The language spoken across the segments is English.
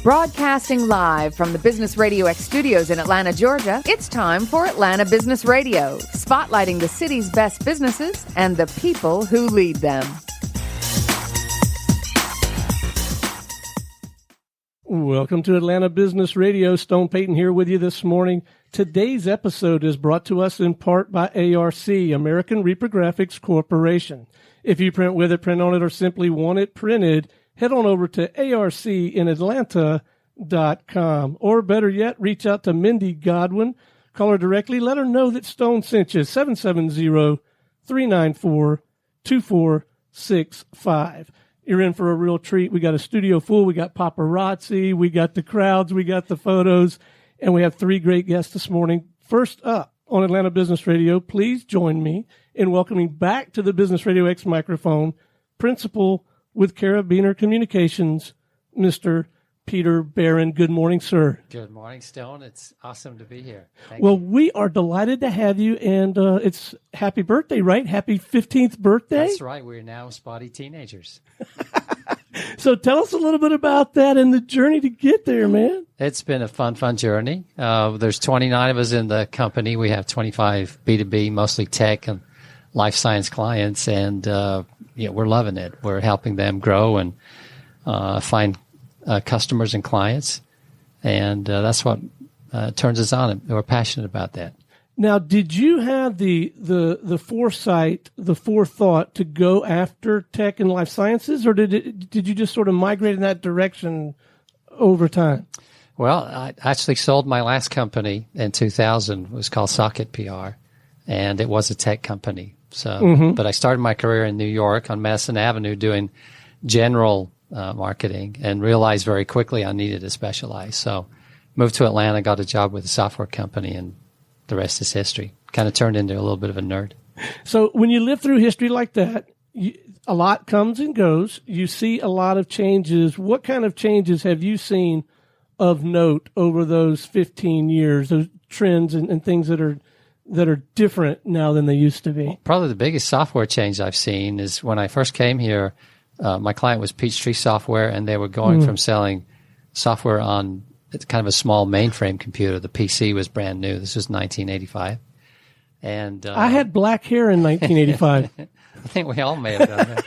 Broadcasting live from the Business Radio X studios in Atlanta, Georgia, it's time for Atlanta Business Radio, spotlighting the city's best businesses and the people who lead them. Welcome to Atlanta Business Radio. Stone Payton here with you this morning. Today's episode is brought to us in part by ARC, American Reprographics Corporation. If you print with it, print on it, or simply want it printed, head on over to arcinatlanta.com. Or better yet, reach out to Mindy Godwin. Call her directly. Let her know that Stone sent you. 770-394-2465. You're in for a real treat. We got a studio full. We got paparazzi. We got the crowds. We got the photos. And we have three great guests this morning. First up on Atlanta Business Radio, please join me in welcoming back to the Business Radio X microphone, Principal with Carabiner Communications, Mr. Peter Barron. Good morning, sir. Good morning, Stone. It's awesome to be here. Thank you. We are delighted to have you, and it's happy birthday, right? Happy 15th birthday? That's right. We're now spotty teenagers. So tell us a little bit about that and the journey to get there, man. It's been a fun journey. There's 29 of us in the company. We have 25 B2B, mostly tech and life science clients, and we're loving it. We're helping them grow and find customers and clients, and that's what turns us on. We're passionate about that. Now, did you have the foresight, the forethought to go after tech and life sciences, or did you just sort of migrate in that direction over time? Well, I actually sold my last company in 2000. It was called Socket PR, and it was a tech company. So, But I started my career in New York on Madison Avenue doing general marketing, and realized very quickly I needed to specialize. So moved to Atlanta, got a job with a software company, and the rest is history. Kind of turned into a little bit of a nerd. So when you live through history like that, a lot comes and goes. You see a lot of changes. What kind of changes have you seen of note over those 15 years, those trends and things that are different now than they used to be? Probably the biggest software change I've seen is when I first came here, my client was Peachtree Software, and they were going from selling software on kind of a small mainframe computer. The PC was brand new. This was 1985. And I had black hair in 1985. I think we all may have done that.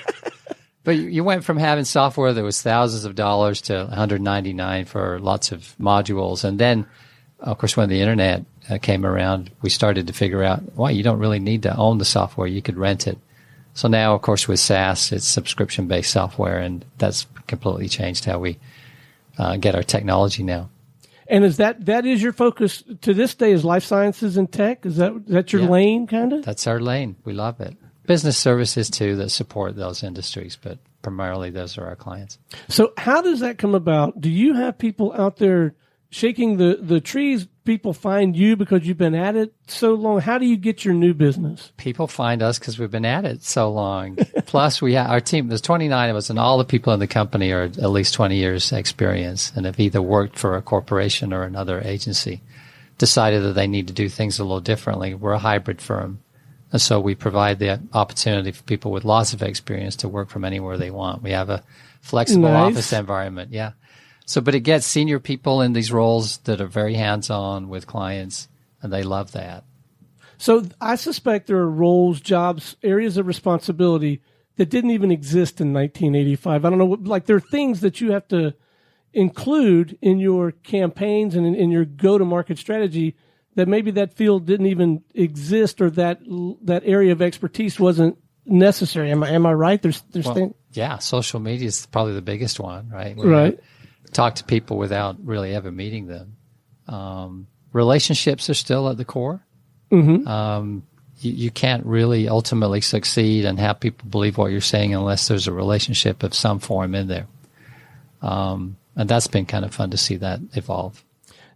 But you went from having software that was thousands of dollars to $199 for lots of modules. And then, of course, when the internet came around, we started to figure out, you don't really need to own the software. You could rent it. So now, of course, with SaaS, it's subscription-based software, and that's completely changed how we get our technology now. And is that is your focus to this day, is life sciences and tech? Is that your lane, kind of? That's our lane. We love it. Business services, too, that support those industries, but primarily those are our clients. So how does that come about? Do you have people out there shaking the trees? People find you because you've been at it so long. How do you get your new business? People find us because we've been at it so long. Plus, our team, there's 29 of us, and all the people in the company are at least 20 years experience and have either worked for a corporation or another agency, decided that they need to do things a little differently. We're a hybrid firm, and so we provide the opportunity for people with lots of experience to work from anywhere they want. We have a flexible office environment. Yeah. So, but it gets senior people in these roles that are very hands-on with clients, and they love that. So I suspect there are roles, jobs, areas of responsibility that didn't even exist in 1985. I don't know, like there are things that you have to include in your campaigns and in your go-to-market strategy that maybe that field didn't even exist, or that area of expertise wasn't necessary. Am I right? There's things. Yeah, social media is probably the biggest one, right? Right. Talk to people without really ever meeting them. Relationships are still at the core. You can't really ultimately succeed and have people believe what you're saying unless there's a relationship of some form in there. And that's been kind of fun to see that evolve.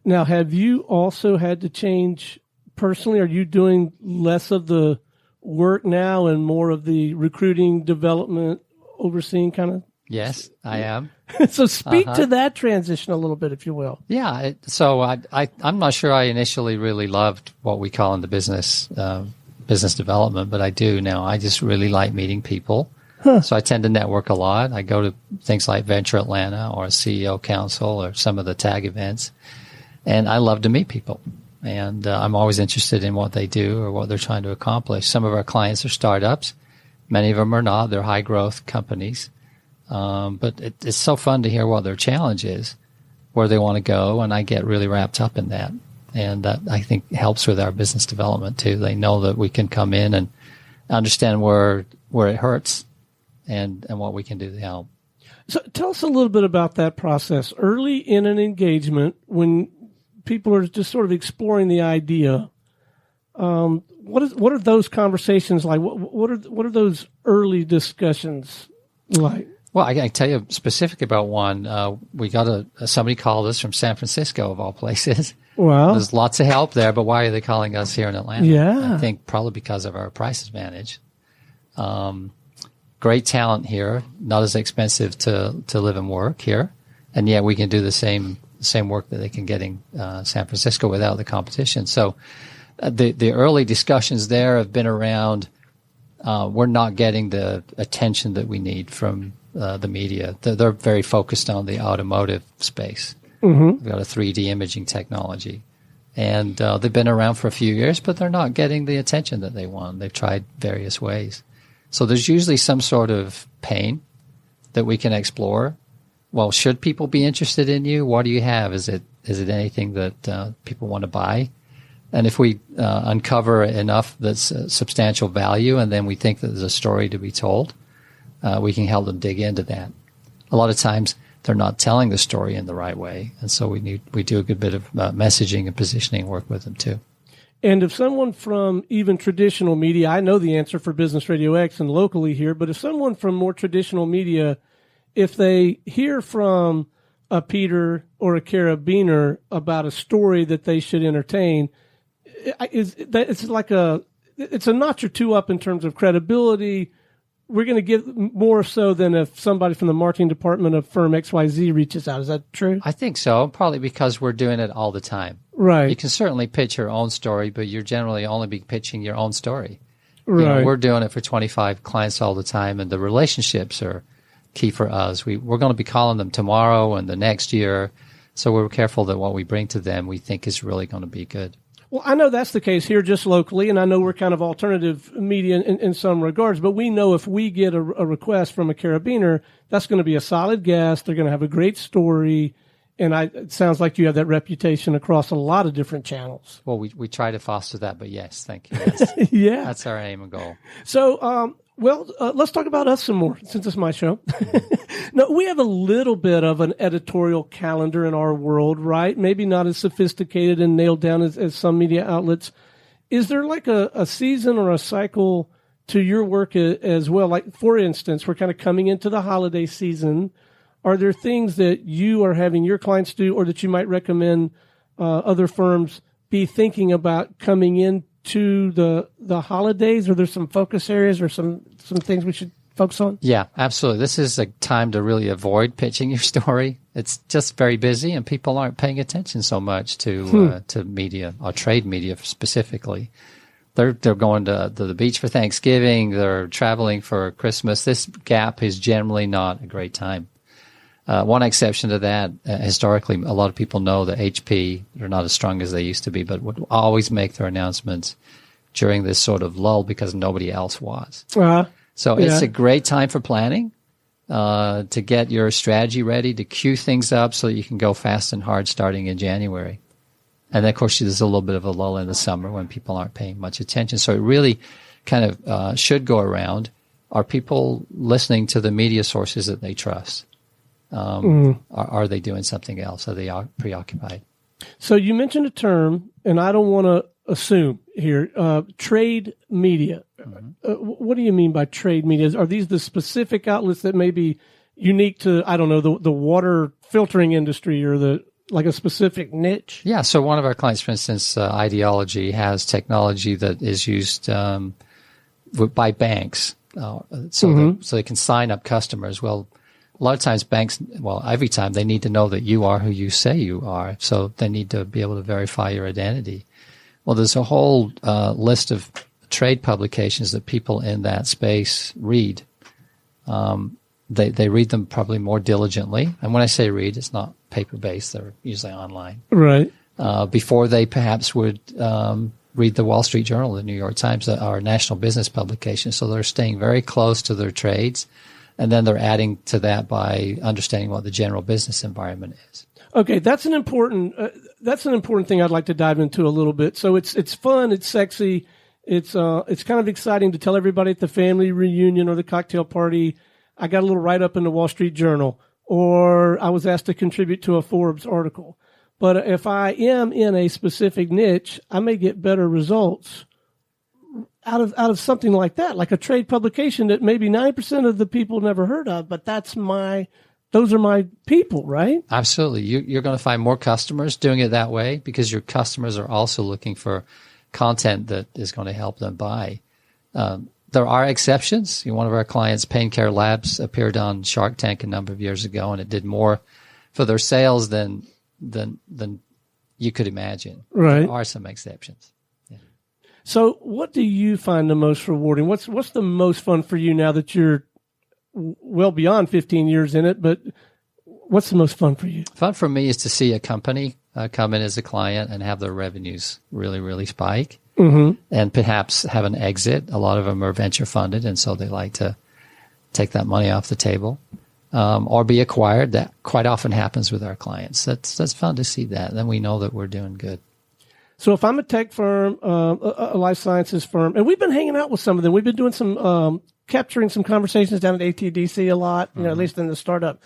Now, have you also had to change personally? Are you doing less of the work now and more of the recruiting, development, overseeing kind of? Yes, I am. So speak to that transition a little bit, if you will. Yeah. I'm not sure I initially really loved what we call in the business development, but I do now. I just really like meeting people. So I tend to network a lot. I go to things like Venture Atlanta or CEO Council or some of the TAG events, and I love to meet people. And I'm always interested in what they do or what they're trying to accomplish. Some of our clients are startups. Many of them are not. They're high-growth companies. But it's so fun to hear what their challenge is, where they want to go, and I get really wrapped up in that. And that, I think, helps with our business development, too. They know that we can come in and understand where it hurts and what we can do to help. So tell us a little bit about that process. Early in an engagement, when people are just sort of exploring the idea, what are those conversations like? What are those early discussions like? Well, I can tell you specific about one. We got somebody called us from San Francisco, of all places. Wow. There's lots of help there, but why are they calling us here in Atlanta? Yeah. I think probably because of our price advantage. Great talent here, not as expensive to live and work here, and yet we can do the same work that they can get in San Francisco without the competition. So the early discussions there have been around we're not getting the attention that we need from the media. They're very focused on the automotive space. Mm-hmm. We've got a 3D imaging technology. And they've been around for a few years, but they're not getting the attention that they want. They've tried various ways. So there's usually some sort of pain that we can explore. Well, should people be interested in you? What do you have? Is it anything that people want to buy? And if we uncover enough that's substantial value, and then we think that there's a story to be told, we can help them dig into that. A lot of times they're not telling the story in the right way, and so we do a good bit of messaging and positioning work with them too. And if someone from even traditional media, I know the answer for Business Radio X and locally here, but if someone from more traditional media, if they hear from a Peter or a Carabiner about a story that they should entertain, it's a notch or two up in terms of credibility. We're going to give more so than if somebody from the marketing department of firm XYZ reaches out. Is that true? I think so, probably because we're doing it all the time. Right. You can certainly pitch your own story, but you're generally only be pitching your own story. Right. You know, we're doing it for 25 clients all the time, and the relationships are key for us. We're going to be calling them tomorrow and the next year, so we're careful that what we bring to them we think is really going to be good. Well, I know that's the case here just locally, and I know we're kind of alternative media in some regards, but we know if we get a request from a Carabiner, that's going to be a solid guest. They're going to have a great story, and it sounds like you have that reputation across a lot of different channels. Well, we try to foster that, but yes, thank you. Yes. Yeah. That's our aim and goal. So, let's talk about us some more, since it's my show. No, we have a little bit of an editorial calendar in our world, right? Maybe not as sophisticated and nailed down as some media outlets. Is there like a season or a cycle to your work as well? Like, for instance, we're kind of coming into the holiday season. Are there things that you are having your clients do, or that you might recommend other firms be thinking about coming into the holidays? Are there some focus areas or some things we should focus on? Yeah, absolutely. This is a time to really avoid pitching your story. It's just very busy, and people aren't paying attention so much to media or trade media specifically. They're going to the beach for Thanksgiving. They're traveling for Christmas. This gap is generally not a great time. One exception to that, historically, a lot of people know that HP are not as strong as they used to be, but would always make their announcements during this sort of lull because nobody else was. It's a great time for planning, to get your strategy ready, to cue things up so that you can go fast and hard starting in January. And then, of course, there's a little bit of a lull in the summer when people aren't paying much attention. So it really kind of should go around. Are people listening to the media sources that they trust? Are they doing something else? Are they preoccupied? So you mentioned a term, and I don't want to assume here, trade media. Mm-hmm. What do you mean by trade media? Are these the specific outlets that may be unique to, I don't know, the water filtering industry, or like a specific niche? Yeah. So one of our clients, for instance, Ideology, has technology that is used by banks, so they can sign up customers. Well, a lot of times banks, every time they need to know that you are who you say you are. So they need to be able to verify your identity. Well, there's a whole list of trade publications that people in that space read. They read them probably more diligently. And when I say read, it's not paper-based. They're usually online. Right. Before they perhaps would read the Wall Street Journal, the New York Times, our national business publication. So they're staying very close to their trades. And then they're adding to that by understanding what the general business environment is. Okay, that's an important thing I'd like to dive into a little bit. So it's fun, it's sexy, it's kind of exciting to tell everybody at the family reunion or the cocktail party, I got a little write up in the Wall Street Journal, or I was asked to contribute to a Forbes article. But if I am in a specific niche, I may get better results out of something like that, like a trade publication that maybe 9% of the people never heard of, but those are my people, right? Absolutely. You're going to find more customers doing it that way because your customers are also looking for content that is going to help them buy. There are exceptions. One of our clients, Pain Care Labs, appeared on Shark Tank a number of years ago, and it did more for their sales than you could imagine. Right. There are some exceptions. So what do you find the most rewarding? What's the most fun for you now that you're well beyond 15 years in it, but what's the most fun for you? Fun for me is to see a company come in as a client and have their revenues really, really spike, and perhaps have an exit. A lot of them are venture funded, and so they like to take that money off the table, or be acquired. That quite often happens with our clients. That's fun to see that. Then we know that we're doing good. So if I'm a tech firm, a life sciences firm, and we've been hanging out with some of them, we've been doing some capturing some conversations down at ATDC a lot, at least in the startup.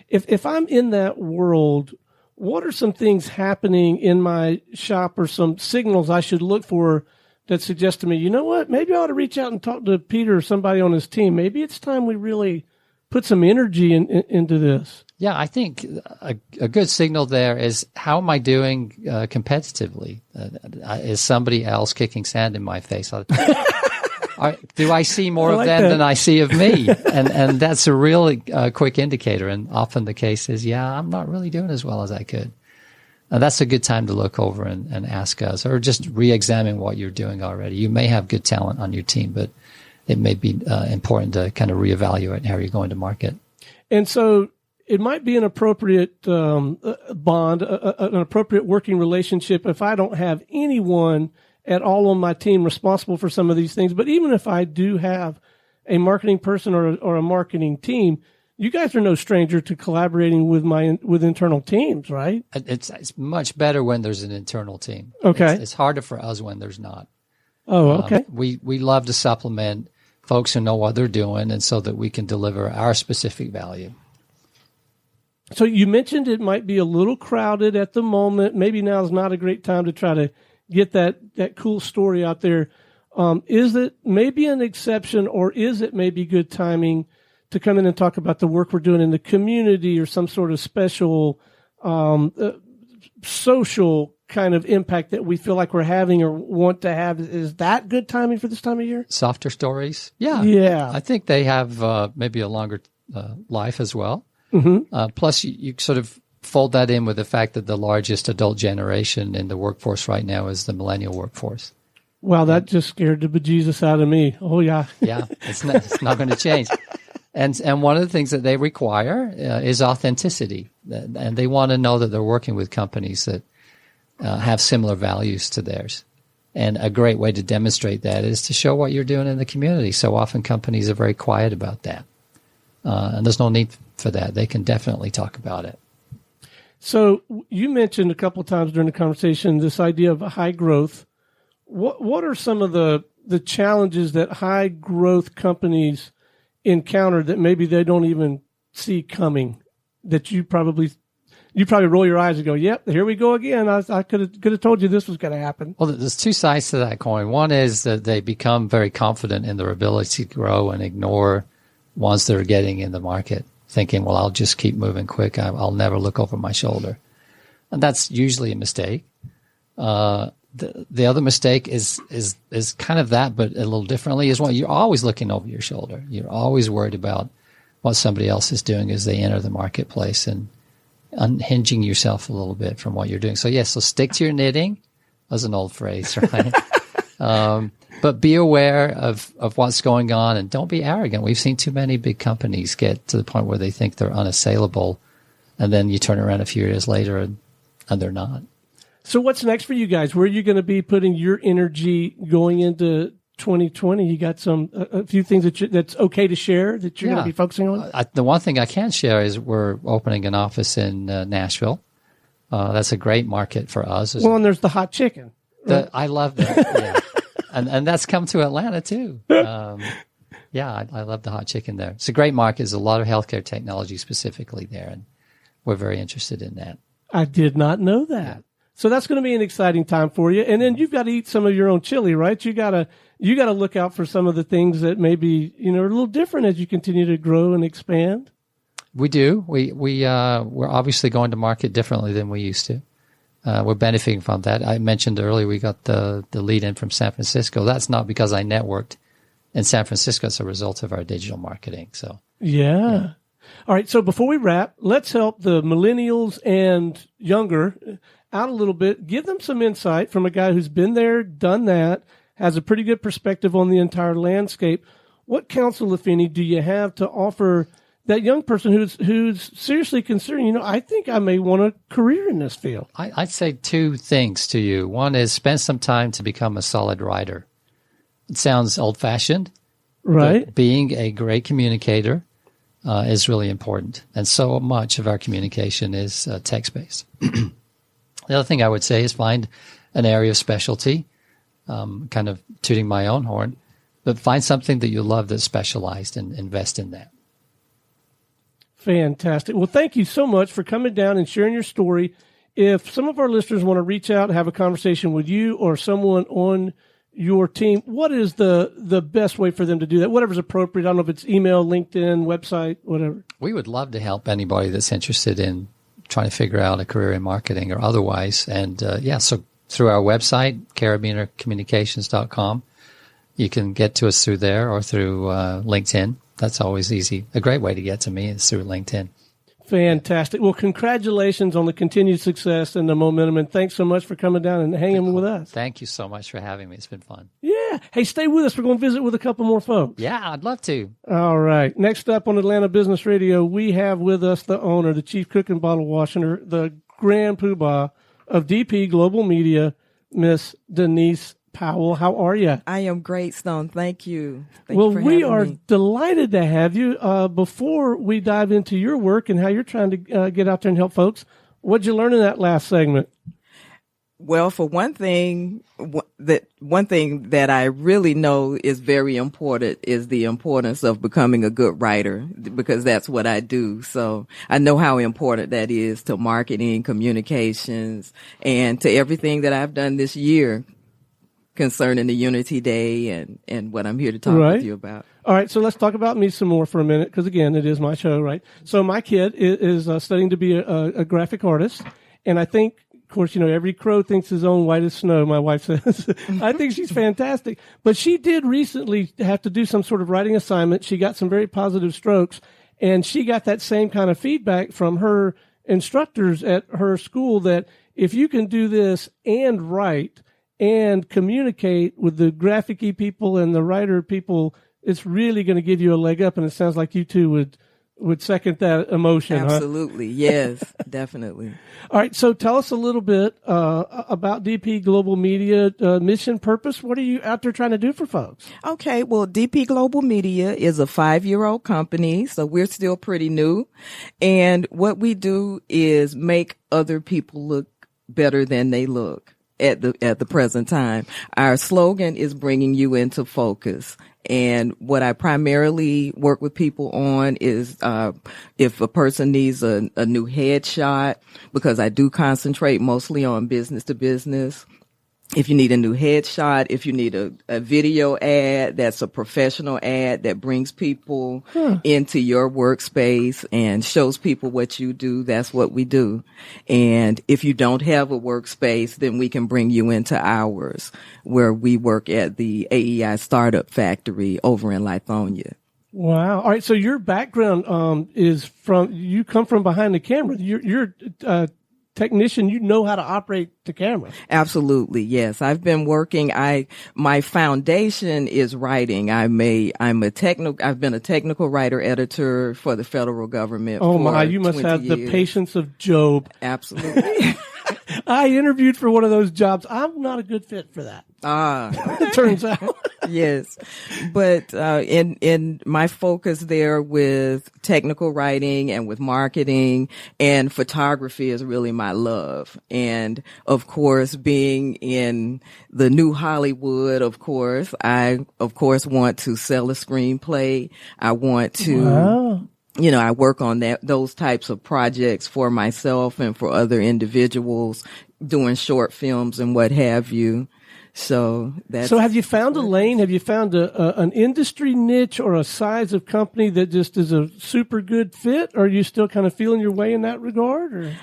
If I'm in that world, what are some things happening in my shop or some signals I should look for that suggest to me, you know what, maybe I ought to reach out and talk to Peter or somebody on his team. Maybe it's time we really put some energy into this. Yeah, I think a good signal there is, how am I doing competitively? Is somebody else kicking sand in my face? Do I see more of them than I see of me? And that's a really quick indicator. And often the case is, I'm not really doing as well as I could. And that's a good time to look over and ask us, or just re-examine what you're doing already. You may have good talent on your team, but it may be important to kind of reevaluate how you're going to market. And so it might be an appropriate bond, an appropriate working relationship if I don't have anyone at all on my team responsible for some of these things. But even if I do have a marketing person or a marketing team, you guys are no stranger to collaborating with internal teams, right? It's much better when there's an internal team. Okay. It's harder for us when there's not. Oh, okay. We love to supplement folks who know what they're doing, and so that we can deliver our specific value. So you mentioned it might be a little crowded at the moment. Maybe now is not a great time to try to get that cool story out there. Is it maybe an exception, or is it maybe good timing to come in and talk about the work we're doing in the community, or some sort of special social kind of impact that we feel like we're having or want to have? Is that good timing for this time of year? Softer stories? Yeah. I think they have maybe a longer life as well. Plus, you sort of fold that in with the fact that the largest adult generation in the workforce right now is the millennial workforce. Wow, that just scared the bejesus out of me. Oh, yeah. Yeah, it's not going to change. And one of the things that they require is authenticity. And they want to know that they're working with companies that have similar values to theirs. And a great way to demonstrate that is to show what you're doing in the community. So often companies are very quiet about that. And there's no need for that. They can definitely talk about it. So you mentioned a couple of times during the conversation this idea of high growth. What are some of the challenges that high growth companies encounter that maybe they don't even see coming, that you probably roll your eyes and go, yep, here we go again. I could have told you this was going to happen. Well, there's two sides to that coin. One is that they become very confident in their ability to grow and ignore ones they're getting in the market, thinking, well, I'll just keep moving quick. I'll never look over my shoulder. And that's usually a mistake. The other mistake is kind of that, but a little differently, is you're always looking over your shoulder. You're always worried about what somebody else is doing as they enter the marketplace, and unhinging yourself a little bit from what you're doing. So, so stick to your knitting. That's an old phrase, right? But be aware of what's going on and don't be arrogant. We've seen too many big companies get to the point where they think they're unassailable, and then you turn around a few years later and they're not. So what's next for you guys? Where are you going to be putting your energy going into 2020? You got a few things that's okay to share that you're going to be focusing on? The one thing I can share is we're opening an office in Nashville. That's a great market for us. And there's the hot chicken. Right? I love that. Yeah. And that's come to Atlanta too. I love the hot chicken there. It's a great market. There's a lot of healthcare technology specifically there, and we're very interested in that. I did not know that. So that's going to be an exciting time for you. And then you've got to eat some of your own chili, right? You got to look out for some of the things that maybe, are a little different as you continue to grow and expand. We do. We're obviously going to market differently than we used to. We're benefiting from that. I mentioned earlier we got the lead in from San Francisco. That's not because I networked in San Francisco. It's a result of our digital marketing. So yeah. All right. So before we wrap, let's help the millennials and younger out a little bit. Give them some insight from a guy who's been there, done that, has a pretty good perspective on the entire landscape. What counsel, if any, do you have to offer that young person who's seriously considering, I think I may want a career in this field? I'd say two things to you. One is spend some time to become a solid writer. It sounds old-fashioned, right? But being a great communicator is really important. And so much of our communication is text-based. The other thing I would say is find an area of specialty, kind of tooting my own horn, but find something that you love that's specialized and invest in that. Fantastic. Well, thank you so much for coming down and sharing your story. If some of our listeners want to reach out and have a conversation with you or someone on your team, what is the best way for them to do that? Whatever's appropriate. I don't know if it's email, LinkedIn, website, whatever. We would love to help anybody that's interested in trying to figure out a career in marketing or otherwise. And so through our website, carabinercommunications.com, you can get to us through there or through LinkedIn. That's always easy. A great way to get to me is through LinkedIn. Fantastic. Well, congratulations on the continued success and the momentum, and thanks so much for coming down and hanging with us. Thank you so much for having me. It's been fun. Yeah. Hey, stay with us. We're going to visit with a couple more folks. Yeah, I'd love to. All right. Next up on Atlanta Business Radio, we have with us the owner, the chief cook and bottle washer, the grand poobah of DP Global Media, Miss Denise Powell. How are you? I am great, Stone. Thank you. Thank you for we having are me. Delighted to have you. Before we dive into your work and how you're trying to get out there and help folks, what'd you learn in that last segment? Well, for one thing that I really know is very important is the importance of becoming a good writer, because that's what I do. So I know how important that is to marketing, communications, and to everything that I've done this year concerning the Unity Day and what I'm here to talk with you about. All right, so let's talk about me some more for a minute, because, again, it is my show, right? So my kid is studying to be a graphic artist, and I think, of course, every crow thinks his own white as snow, my wife says. I think she's fantastic. But she did recently have to do some sort of writing assignment. She got some very positive strokes, and she got that same kind of feedback from her instructors at her school that if you can do this and write and communicate with the graphic-y people and the writer people, it's really going to give you a leg up. And it sounds like you two would second that emotion. Absolutely. Huh? Yes, definitely. All right. So tell us a little bit about DP Global Media, mission, purpose. What are you out there trying to do for folks? Okay. Well, DP Global Media is a 5-year-old company, so we're still pretty new. And what we do is make other people look better than they look at the present time. Our slogan is bringing you into focus. And what I primarily work with people on is, if a person needs a new headshot, because I do concentrate mostly on business to business. If you need a new headshot, if you need a video ad that's a professional ad that brings people into your workspace and shows people what you do, that's what we do. And if you don't have a workspace, then we can bring you into ours, where we work at the AEI Startup Factory over in Lithonia. Wow. All right. So your background is you come from behind the camera. You're technician, you know how to operate the camera. Absolutely. Yes. I've been working. My foundation is writing. I've been a technical writer editor for the federal government. Oh for my, you must 20 have years. the patience of Job. Absolutely. I interviewed for one of those jobs. I'm not a good fit for that. It turns out. Yes. But, in my focus there with technical writing and with marketing and photography is really my love. And of course, being in the new Hollywood, I want to sell a screenplay. I want to, Wow. I work on those types of projects for myself and for other individuals, doing short films and what have you. So have you found a lane? Have you found an industry niche or a size of company that just is a super good fit? Or are you still kind of feeling your way in that regard? Or?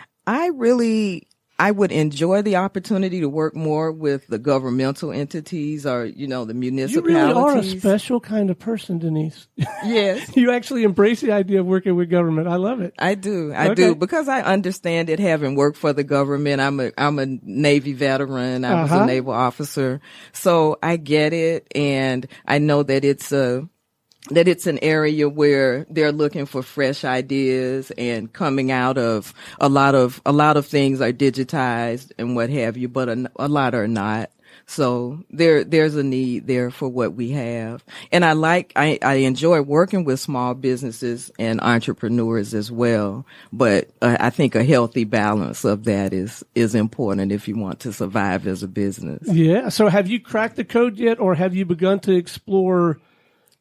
I would enjoy the opportunity to work more with the governmental entities or, the municipalities. You really are a special kind of person, Denise. Yes. You actually embrace the idea of working with government. I love it. I do. I do. Because I understand it, having worked for the government. I'm a Navy veteran. I was a naval officer. So I get it. And I know that it's an area where they're looking for fresh ideas and coming out of a lot of things are digitized and what have you, but a lot are not. So there's a need there for what we have. And I enjoy working with small businesses and entrepreneurs as well. But I think a healthy balance of that is important if you want to survive as a business. Yeah. So have you cracked the code yet, or have you begun to explore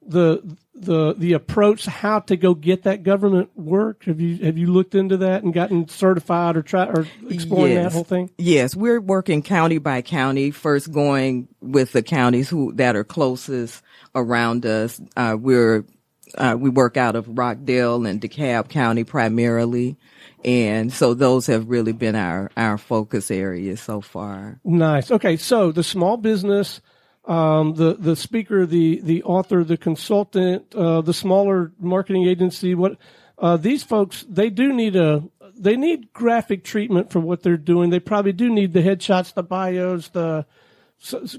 the approach, how to go get that government work? Have you looked into that and gotten certified or exploring that whole thing? Yes, we're working county by county, first going with the counties that are closest around us. We work out of Rockdale and DeKalb County primarily. And so those have really been our focus areas so far. Nice. Okay. So the small business, the speaker, the author, the consultant, the smaller marketing agency, these folks, they need graphic treatment for what they're doing. They probably do need the headshots, the bios, the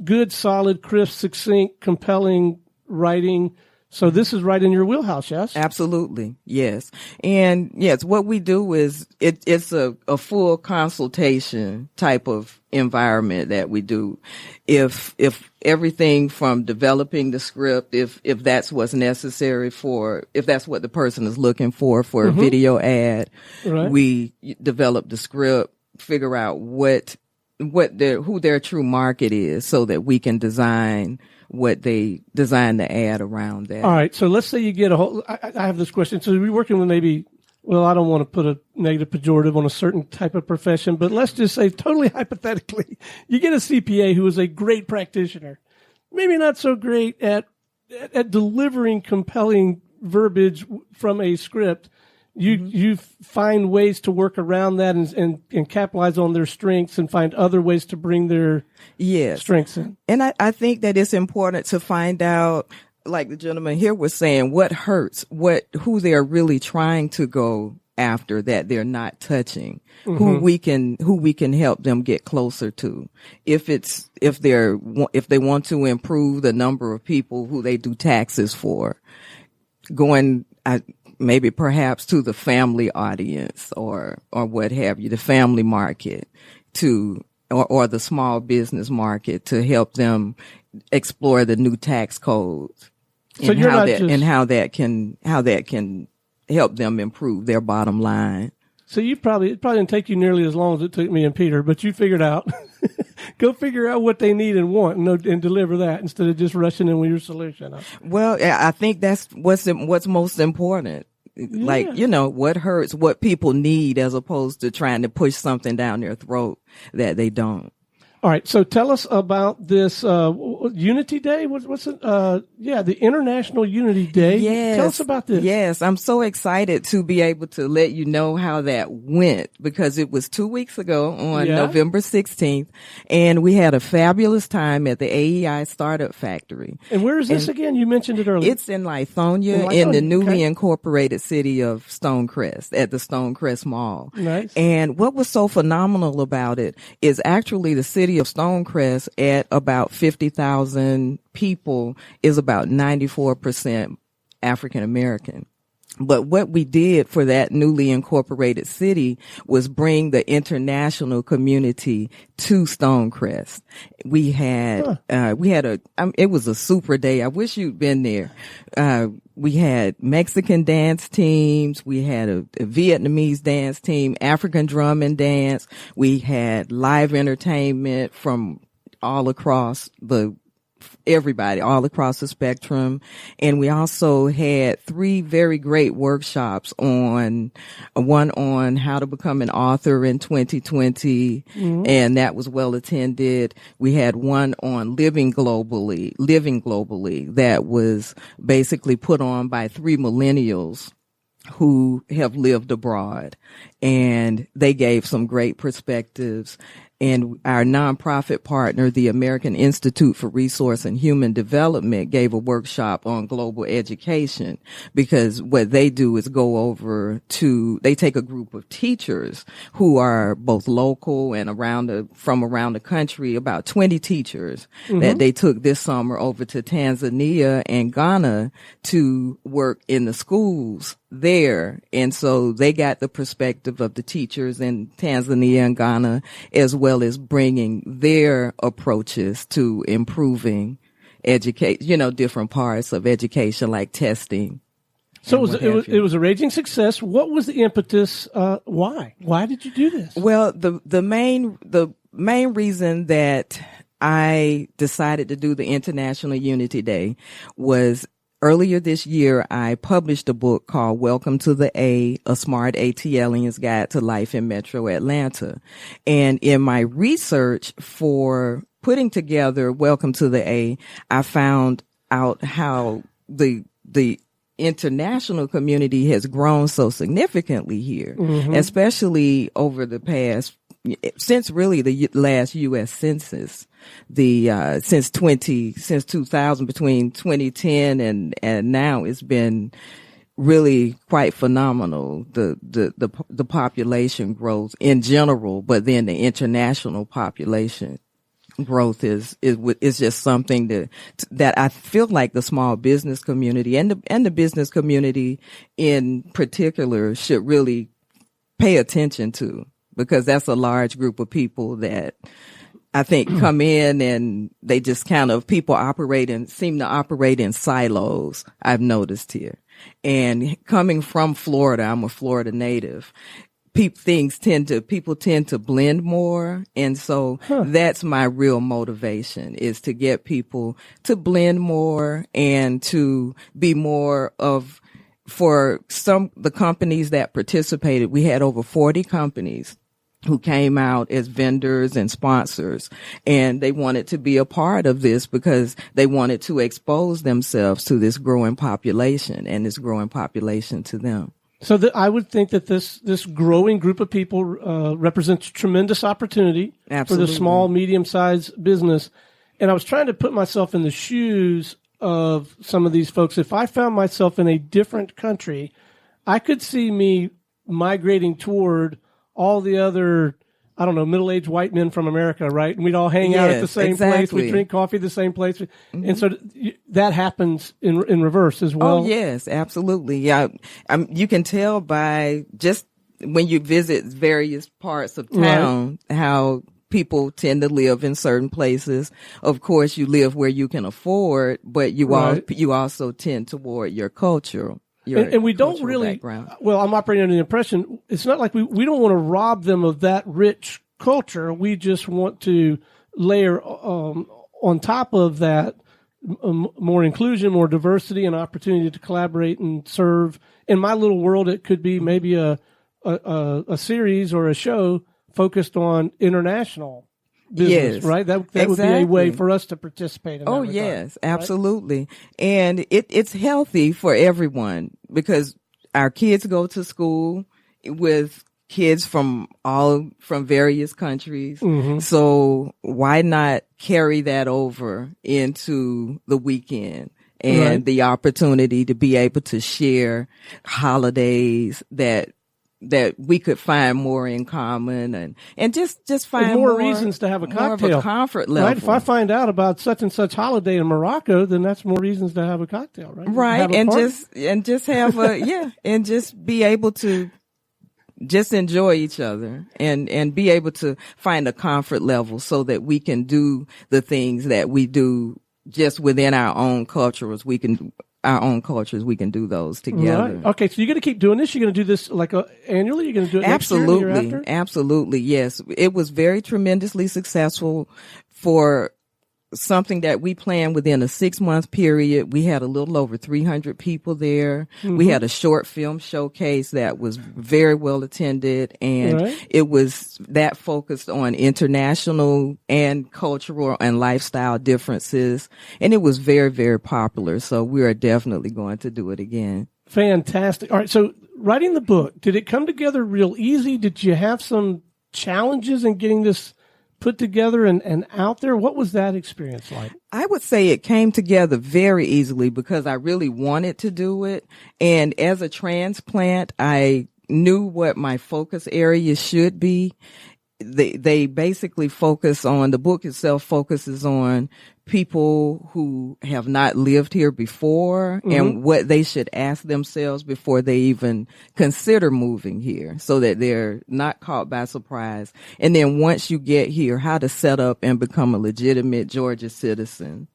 good, solid, crisp, succinct, compelling writing. So this is right in your wheelhouse, yes? Absolutely, yes. And yes, what we do is it's a full consultation type of environment that we do. If everything from developing the script, if that's what's necessary if that's what the person is looking for a video ad, right. We develop the script, figure out who their true market is so that we can design the ad around that. All right. So let's say you get I have this question. So we're working with I don't want to put a negative pejorative on a certain type of profession, but let's just say totally hypothetically, you get a CPA who is a great practitioner, maybe not so great at delivering compelling verbiage from a script. You find ways to work around that and capitalize on their strengths and find other ways to bring their strengths in. And I think that it's important to find out, like the gentleman here was saying, what hurts, who they're really trying to go after that they're not touching, who we can help them get closer to. If they want to improve the number of people who they do taxes for, maybe perhaps to the family audience or what have you, the family market or the small business market to help them explore the new tax codes so how that can help them improve their bottom line. So it probably didn't take you nearly as long as it took me and Peter, but you figured out, go figure out what they need and want and deliver that instead of just rushing in with your solution. Well, I think that's what's most important. Yeah. Like, what hurts, what people need as opposed to trying to push something down their throat that they don't. All right. So tell us about this Unity Day. What's it? The International Unity Day. Yes. Tell us about this. Yes. I'm so excited to be able to let you know how that went, because it was 2 weeks ago on November 16th, and we had a fabulous time at the AEI Startup Factory. And where is this again? You mentioned it earlier. It's in Lithonia, in the newly incorporated city of Stonecrest, at the Stonecrest Mall. Nice. And what was so phenomenal about it is actually the city of Stonecrest, at about 50,000 people, is about 94% African American. But what we did for that newly incorporated city was bring the international community to Stonecrest. It was a super day. I wish you'd been there. We had Mexican dance teams. We had a Vietnamese dance team, African drum and dance. We had live entertainment from all across everybody all across the spectrum. And we also had 3 very great workshops one on how to become an author in 2020. Mm-hmm. And that was well attended. We had one on living globally that was basically put on by 3 millennials who have lived abroad, and they gave some great perspectives. And our nonprofit partner, the American Institute for Resource and Human Development, gave a workshop on global education, because what they do is they take a group of teachers who are both local and from around the country, about 20 teachers that they took this summer over to Tanzania and Ghana to work in the schools there. And so they got the perspective of the teachers in Tanzania and Ghana, as well as bringing their approaches to improving different parts of education, like testing. So it was a raging success. What was the impetus? Why did you do this? Well, the main reason that I decided to do the International Unity Day was, earlier this year, I published a book called Welcome to the A Smart ATLian's Guide to Life in Metro Atlanta. And in my research for putting together Welcome to the A, I found out how the international community has grown so significantly here, especially over the past, since really the last U.S. Census. Since 2000, between 2010 and now, it's been really quite phenomenal. The population growth in general, but then the international population growth is just something that I feel like the small business community and the business community in particular should really pay attention to, because that's a large group of people that I think come in and they just kind of seem to operate in silos, I've noticed here. And coming from Florida, I'm a Florida native, people tend to blend more. And so that's my real motivation, is to get people to blend more and to be more for the companies that participated. We had over 40 companies who came out as vendors and sponsors, and they wanted to be a part of this because they wanted to expose themselves to this growing population and this growing population to them. So I would think that this growing group of people represents tremendous opportunity for the small, medium-sized business. And I was trying to put myself in the shoes of some of these folks. If I found myself in a different country, I could see me migrating toward all the other, I don't know, middle-aged white men from America, right? And we'd all hang out at the same place. We'd drink coffee at the same place. Mm-hmm. And so that happens in reverse as well. Oh, yes, absolutely. Yeah. You can tell by just when you visit various parts of town, how people tend to live in certain places. Of course, you live where you can afford, but you also tend toward your culture. And we don't really, well, I'm operating under the impression, it's not like we don't want to rob them of that rich culture. We just want to layer on top of that more inclusion, more diversity, and opportunity to collaborate and serve. In my little world, it could be maybe a series or a show focused on international business, Yes, right? That would be a exactly. way for us to participate in that regard, yes, right? absolutely. And it's healthy for everyone because our kids go to school with kids from various countries. Mm-hmm. So why not carry that over into the weekend and the opportunity to be able to share holidays that we could find more in common and just find more reasons to have a cocktail. More of a comfort level. Right? If I find out about such and such holiday in Morocco, then that's more reasons to have a cocktail, right? Right. And just have and just be able to just enjoy each other and be able to find a comfort level so that we can do the things that we do just within our own cultures. We can do those together. Right. Okay, so you're going to keep doing this? You're going to do this annually? You're going to do it next year and the year after? Absolutely, yes. It was very tremendously successful for something that we planned within a 6-month period. We had a little over 300 people there. Mm-hmm. We had a short film showcase that was very well attended, and it was that focused on international and cultural and lifestyle differences. And it was very, very popular. So we are definitely going to do it again. Fantastic. All right. So writing the book, did it come together real easy? Did you have some challenges in getting this put together and out there? What was that experience like? I would say it came together very easily because I really wanted to do it. And as a transplant, I knew what my focus area should be. They basically the book itself focuses on people who have not lived here before and what they should ask themselves before they even consider moving here so that they're not caught by surprise. And then once you get here, how to set up and become a legitimate Georgia citizen.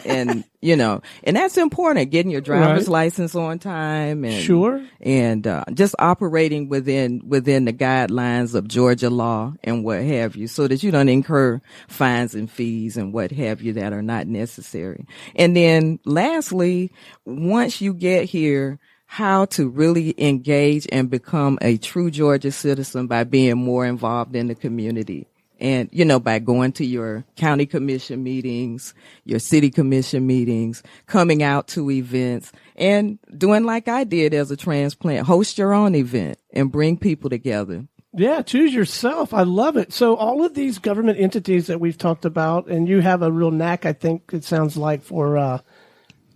And, and that's important, getting your driver's license on time and just operating within the guidelines of Georgia law and what have you, so that you don't incur fines and fees and what have you that are not necessary. And then lastly, once you get here, how to really engage and become a true Georgia citizen by being more involved in the community. And, by going to your county commission meetings, your city commission meetings, coming out to events, and doing like I did as a transplant, host your own event and bring people together. Yeah, choose yourself. I love it. So all of these government entities that we've talked about, and you have a real knack, I think it sounds like, for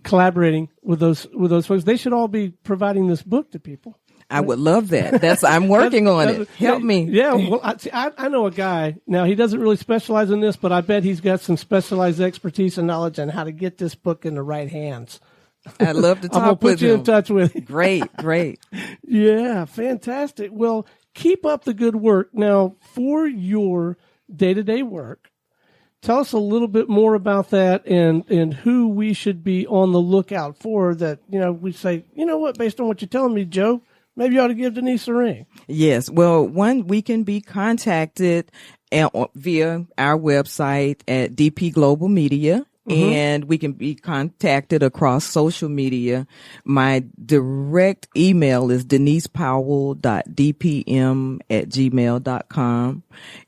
collaborating with those folks, they should all be providing this book to people. I would love that. I'm working on it. Help me. Yeah. Well, I know a guy. Now, he doesn't really specialize in this, but I bet he's got some specialized expertise and knowledge on how to get this book in the right hands. I'd love to talk with him. I'm going to put you in touch with him. Great. Yeah, fantastic. Well, keep up the good work. Now, for your day-to-day work, tell us a little bit more about that and who we should be on the lookout for that, we say, what, based on what you're telling me, Joe, maybe you ought to give Denise a ring. Yes. Well, we can be contacted via our website at DP Global Media. And we can be contacted across social media. My direct email is denisepowell.dpm@gmail.com.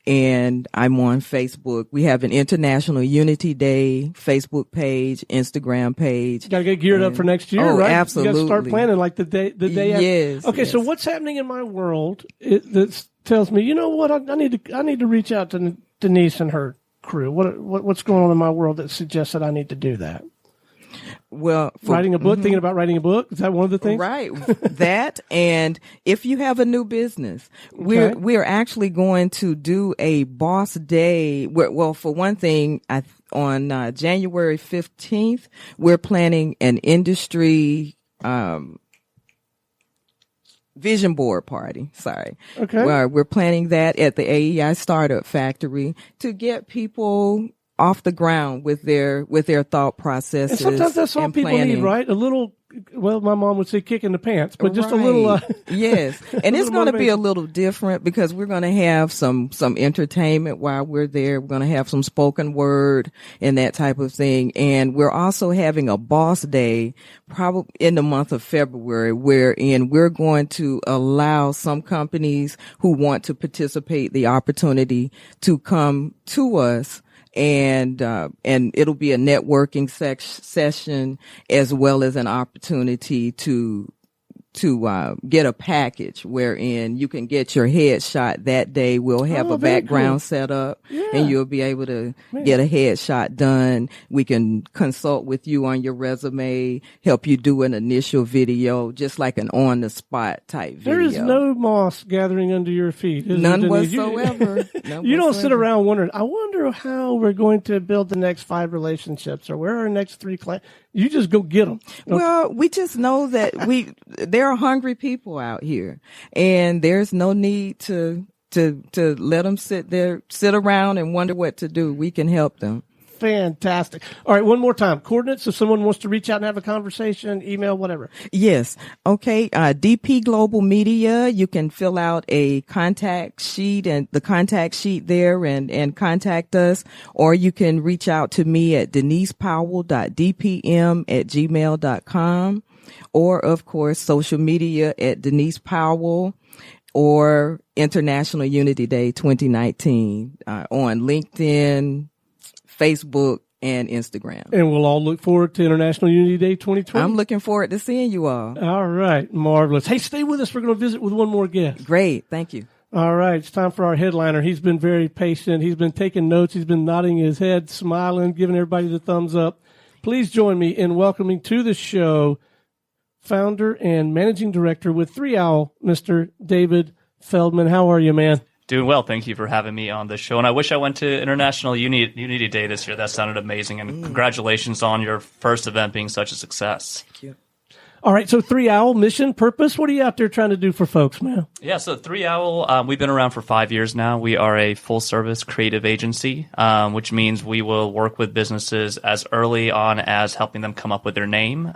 And I'm on Facebook. We have an International Unity Day Facebook page, Instagram page. You got to get geared up for next year, right? Absolutely. You got to start planning like the day after. Yes. Okay, so what's happening in my world that tells me, you know what, I need to reach out to Denise and her crew. What's going on in my world that suggests that I need to do that? Well, writing a book, thinking about writing a book. Is that one of the things? Right. That, and if you have a new business, we're actually going to do a boss day. Well, for one thing, on January 15th, we're planning an industry, vision board party. Sorry. Okay. We're planning that at the AEI Startup Factory to get people off the ground with their thought processes. And sometimes that's all people planning. need, right? A little, well, my mom would say kick in the pants, but just a little. Yes. And it's going to be a little different because we're going to have some entertainment while we're there. We're going to have some spoken word and that type of thing. And we're also having a boss day probably in the month of February, wherein we're going to allow some companies who want to participate the opportunity to come to us. And it'll be a networking session as well as an opportunity to get a package wherein you can get your headshot that day. We'll have a background set up and you'll be able to get a headshot done. We can consult with you on your resume, help you do an initial video, just like an on the spot type video. There is no moss gathering under your feet. None whatsoever. You don't sit around wondering, I wonder how we're going to build the next 5 relationships or where are our next 3 clients. You just go get them. Well, we just know that there are hungry people out here, and there's no need to let them sit around and wonder what to do. We can help them. Fantastic. All right, one more time. Coordinates, if someone wants to reach out and have a conversation, email, whatever. Yes. Okay. DP Global Media, you can fill out a contact sheet and the contact sheet there and contact us, or you can reach out to me at denisepowell.dpm@gmail.com, or of course, social media at Denise Powell, or International Unity Day 2019 on LinkedIn, Facebook, and Instagram. And we'll all look forward to International Unity Day 2020. I'm looking forward to seeing you all. All right. Marvelous. Hey, stay with us. We're going to visit with one more guest. Great. Thank you. All right. It's time for our headliner. He's been very patient. He's been taking notes. He's been nodding his head, smiling, giving everybody the thumbs up. Please join me in welcoming to the show founder and managing director with 3 Owl, Mr. David Feldman. How are you, man? Doing well. Thank you for having me on the show. And I wish I went to International Unity Day this year. That sounded amazing. And congratulations on your first event being such a success. Thank you. All right. So 3 Owl, mission, purpose. What are you out there trying to do for folks, man? Yeah. So 3 Owl, we've been around for 5 years now. We are a full service creative agency, which means we will work with businesses as early on as helping them come up with their name,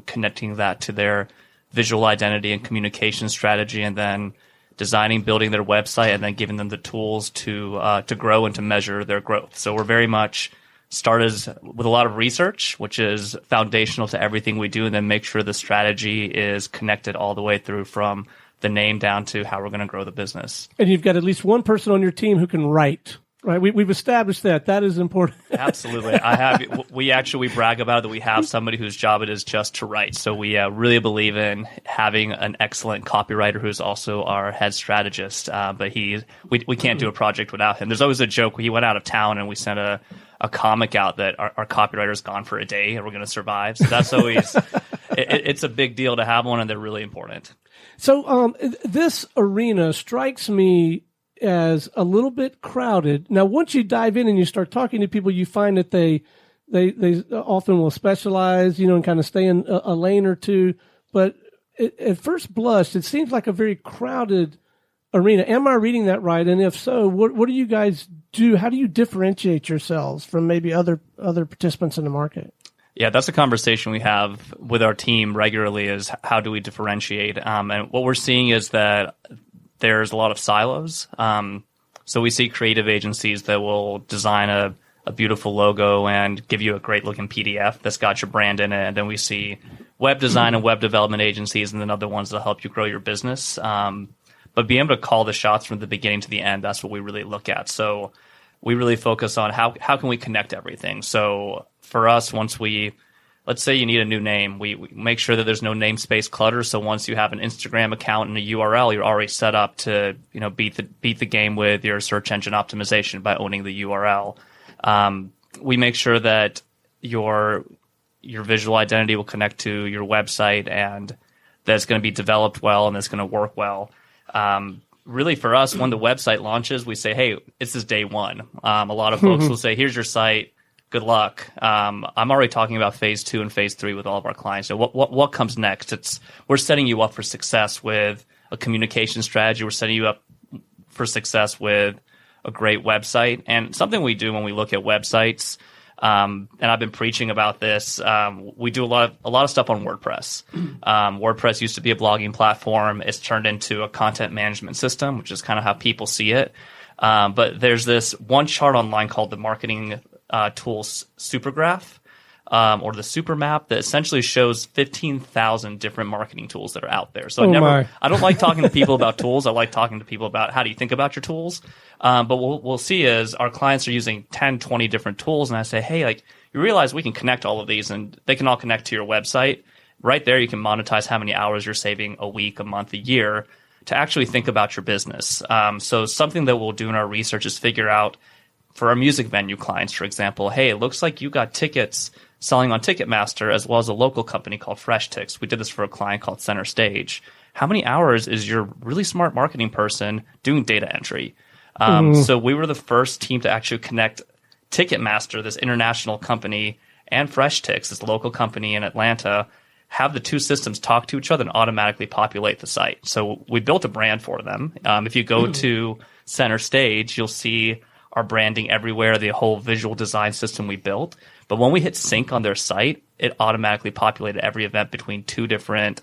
connecting that to their visual identity and communication strategy, and then designing, building their website, and then giving them the tools to grow and to measure their growth. So we're very much started with a lot of research, which is foundational to everything we do, and then make sure the strategy is connected all the way through from the name down to how we're going to grow the business. And you've got at least one person on your team who can write. Right, we've established that. That is important. Absolutely. We brag about it that we have somebody whose job it is just to write. So we really believe in having an excellent copywriter who's also our head strategist. But we can't do a project without him. There's always a joke. He went out of town and we sent a comic out that our copywriter's gone for a day and we're going to survive. So that's always it's a big deal to have one, and they're really important. So this arena strikes me as a little bit crowded. Now, once you dive in and you start talking to people, you find that they often will specialize, and kind of stay in a lane or two. But at first blush, it seems like a very crowded arena. Am I reading that right? And if so, what do you guys do? How do you differentiate yourselves from maybe other participants in the market? Yeah, that's a conversation we have with our team regularly, is how do we differentiate? And what we're seeing is that there's a lot of silos. So we see creative agencies that will design a beautiful logo and give you a great looking PDF that's got your brand in it. And then we see web design and web development agencies, and then other ones that help you grow your business. But being able to call the shots from the beginning to the end, that's what we really look at. So we really focus on how can we connect everything. So for us, let's say you need a new name. We make sure that there's no namespace clutter. So once you have an Instagram account and a URL, you're already set up to beat the game with your search engine optimization by owning the URL. We make sure that your visual identity will connect to your website, and that it's going to be developed well and it's going to work well. Really, for us, when the website launches, we say, hey, this is day one. A lot of folks will say, here's your site. Good luck. I'm already talking about phase 2 and phase 3 with all of our clients. So what comes next? We're setting you up for success with a communication strategy. We're setting you up for success with a great website. And something we do when we look at websites, and I've been preaching about this, we do a lot of stuff on WordPress. WordPress used to be a blogging platform. It's turned into a content management system, which is kind of how people see it. But there's this one chart online called the Marketing Tools Supergraph. Or the super map that essentially shows 15,000 different marketing tools that are out there. So I don't like talking to people about tools. I like talking to people about how do you think about your tools. But what we'll see is our clients are using 10, 20 different tools. And I say, hey, like, you realize we can connect all of these and they can all connect to your website. Right there, you can monetize how many hours you're saving a week, a month, a year to actually think about your business. So something that we'll do in our research is figure out for our music venue clients, for example, hey, it looks like you got tickets selling on Ticketmaster as well as a local company called Fresh Ticks. We did this for a client called Center Stage. How many hours is your really smart marketing person doing data entry? So we were the first team to actually connect Ticketmaster, this international company, and Fresh Ticks, this local company in Atlanta, have the two systems talk to each other and automatically populate the site. So we built a brand for them. If you go to Center Stage, you'll see our branding everywhere, the whole visual design system we built. But when we hit sync on their site, it automatically populated every event between two different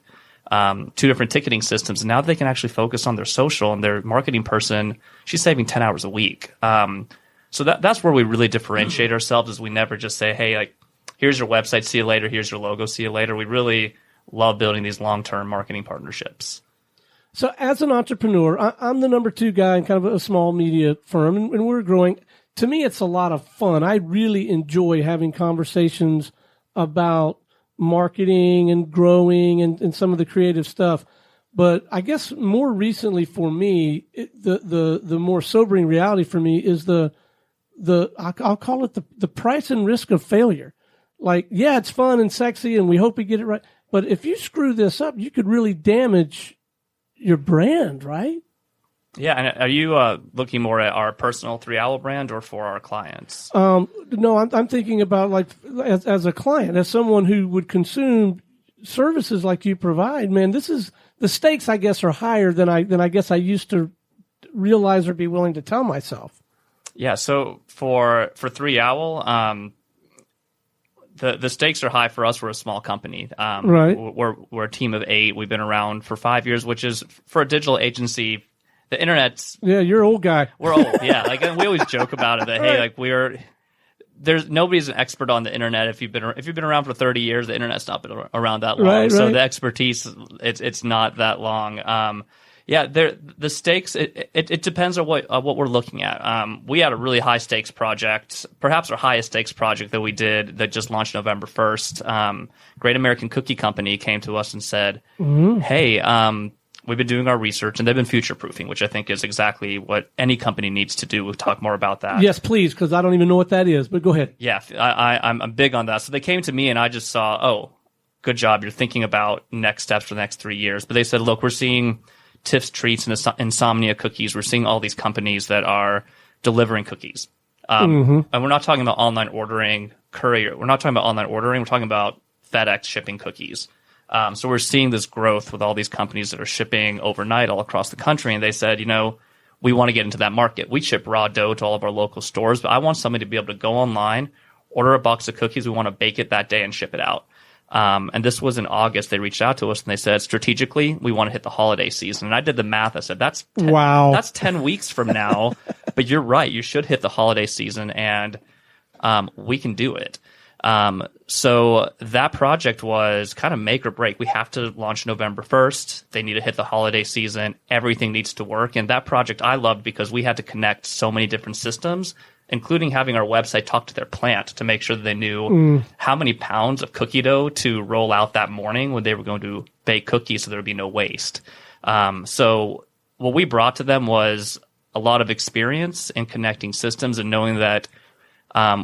ticketing systems. And now they can actually focus on their social, and their marketing person, she's saving 10 hours a week. So that's where we really differentiate ourselves, is we never just say, hey, like, here's your website, see you later. Here's your logo, see you later. We really love building these long-term marketing partnerships. So as an entrepreneur, I'm the number 2 guy in kind of a small media firm, and we're growing. To me, it's a lot of fun. I really enjoy having conversations about marketing and growing and some of the creative stuff. But I guess more recently for me, the more sobering reality for me is I'll call it the price and risk of failure. Like, yeah, it's fun and sexy and we hope we get it right. But if you screw this up, you could really damage your brand, right? Yeah, and are you looking more at our personal 3 Owl brand or for our clients? No, I'm thinking about, like, as a client, as someone who would consume services like you provide. Man, the stakes, I guess, are higher than I guess I used to realize or be willing to tell myself. Yeah, so for 3 Owl, the stakes are high for us. We're a small company. Right. We're a team of 8. We've been around for 5 years, which is, for a digital agency, the internet's... Yeah, you're an old guy. We're old, yeah. Like, and we always joke about it that, hey, like, nobody's an expert on the internet. If you've been around for 30 years, the internet's not been around that long. Right, so right. The expertise, it's not that long. Yeah, the stakes, it depends on what we're looking at. We had a really high stakes project, perhaps our highest stakes project that we did that just launched November 1st. Great American Cookie Company came to us and said, hey, we've been doing our research, and they've been future-proofing, which I think is exactly what any company needs to do. We'll talk more about that. Yes, please, because I don't even know what that is, but go ahead. Yeah, I'm big on that. So they came to me, and I just saw, oh, good job. You're thinking about next steps for the next 3 years. But they said, look, we're seeing Tiff's Treats and Insomnia Cookies. We're seeing all these companies that are delivering cookies. And we're not talking about online ordering, courier. We're not talking about online ordering. We're talking about FedEx shipping cookies. So we're seeing this growth with all these companies that are shipping overnight all across the country. And they said, we want to get into that market. We ship raw dough to all of our local stores, but I want somebody to be able to go online, order a box of cookies. We want to bake it that day and ship it out. And this was in August. They reached out to us and they said, strategically, we want to hit the holiday season. And I did the math. I said, that's 10 weeks from now. But you're right. You should hit the holiday season, and we can do it. So that project was kind of make or break. We have to launch November 1st. They need to hit the holiday season. Everything needs to work. And that project I loved because we had to connect so many different systems, including having our website talk to their plant to make sure that they knew how many pounds of cookie dough to roll out that morning when they were going to bake cookies so there would be no waste. So what we brought to them was a lot of experience in connecting systems and knowing that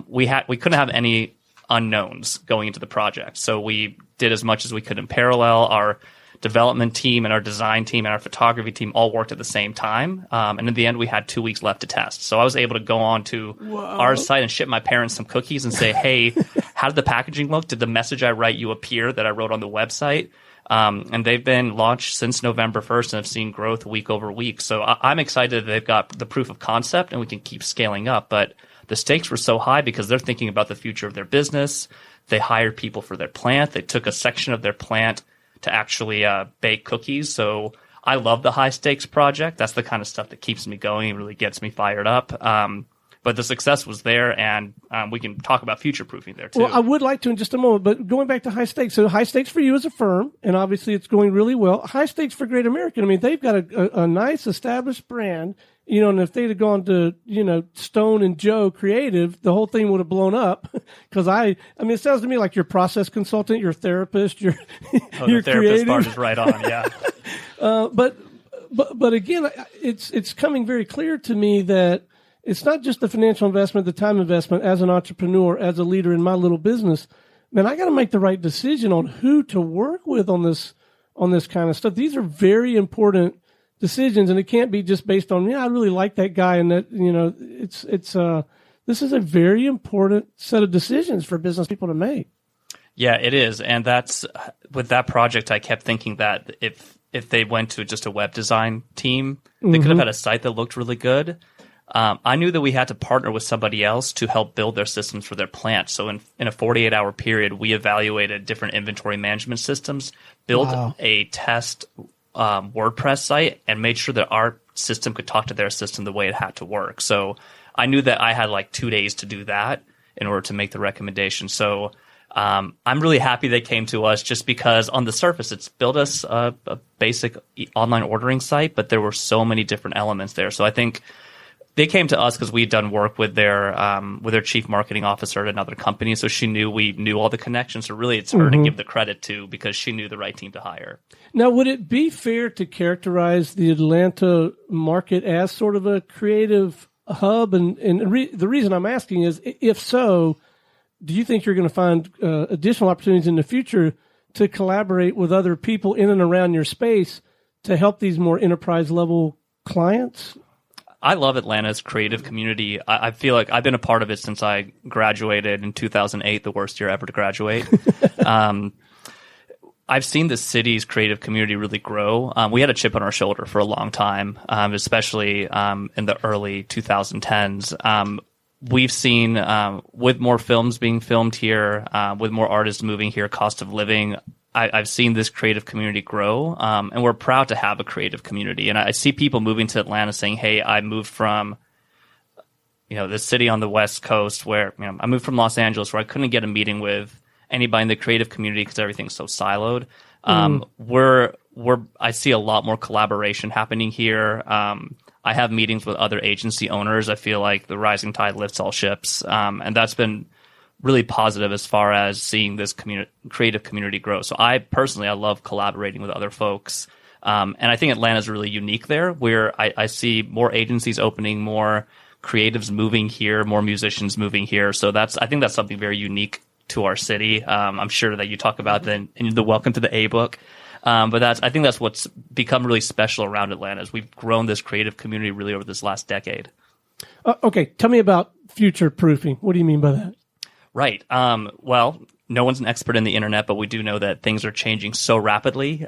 we couldn't have any unknowns going into the project. So we did as much as we could in parallel. Our development team and our design team and our photography team all worked at the same time. And in the end, we had 2 weeks left to test. So I was able to go on to our site and ship my parents some cookies and say, hey, how did the packaging look? Did the message I write you appear that I wrote on the website? And they've been launched since November 1st and have seen growth week over week. So I'm excited that they've got the proof of concept and we can keep scaling up. But the stakes were so high because they're thinking about the future of their business. They hired people for their plant. They took a section of their plant to actually bake cookies. So I love the high stakes project. That's the kind of stuff that keeps me going. It really gets me fired up. But the success was there, and we can talk about future proofing there too. Well, I would like to in just a moment, but going back to high stakes. So high stakes for you as a firm, and obviously it's going really well. High stakes for Great American. I mean, they've got a nice established brand, and if they'd have gone to, Stone and Joe Creative, the whole thing would have blown up. Because I mean, it sounds to me like you're a process consultant, you're a therapist, you're the therapist creative. part is right on, yeah. But again, it's coming very clear to me that it's not just the financial investment, the time investment as an entrepreneur, as a leader in my little business. Man, I got to make the right decision on who to work with on this kind of stuff. These are very important decisions, and it can't be just based on, I really like that guy, and that, this is a very important set of decisions for business people to make. Yeah, it is. And that's with that project, I kept thinking that if they went to just a web design team, they could have had a site that looked really good. I knew that we had to partner with somebody else to help build their systems for their plant. So in a 48-hour period, we evaluated different inventory management systems, built a test WordPress site, and made sure that our system could talk to their system the way it had to work. So I knew that I had like 2 days to do that in order to make the recommendation. So I'm really happy they came to us, just because on the surface, it's built us a basic online ordering site, but there were so many different elements there. So I think they came to us because we'd done work with their chief marketing officer at another company. So she knew we knew all the connections. So really it's her to give the credit to, because she knew the right team to hire. Now, would it be fair to characterize the Atlanta market as sort of a creative hub? And the reason I'm asking is, if so, do you think you're going to find additional opportunities in the future to collaborate with other people in and around your space to help these more enterprise level clients? I love Atlanta's creative community. I feel like I've been a part of it since I graduated in 2008, the worst year ever to graduate. I've seen the city's creative community really grow. We had a chip on our shoulder for a long time, especially in the early 2010s. We've seen, with more films being filmed here, with more artists moving here, cost of living, I've seen this creative community grow, and we're proud to have a creative community. And I see people moving to Atlanta saying, hey, I moved from, this city on the West Coast where, I moved from Los Angeles where I couldn't get a meeting with anybody in the creative community because everything's so siloed. I see a lot more collaboration happening here. I have meetings with other agency owners. I feel like the rising tide lifts all ships. And that's been really positive as far as seeing this creative community grow. So I love collaborating with other folks. And I think Atlanta's really unique there, where I see more agencies opening, more creatives moving here, more musicians moving here. So I think that's something very unique to our city. I'm sure that you talk about in the Welcome to the A book. But I think that's what's become really special around Atlanta, is we've grown this creative community really over this last decade. Okay. Tell me about future proofing. What do you mean by that? Right. Well, no one's an expert in the internet, but we do know that things are changing so rapidly.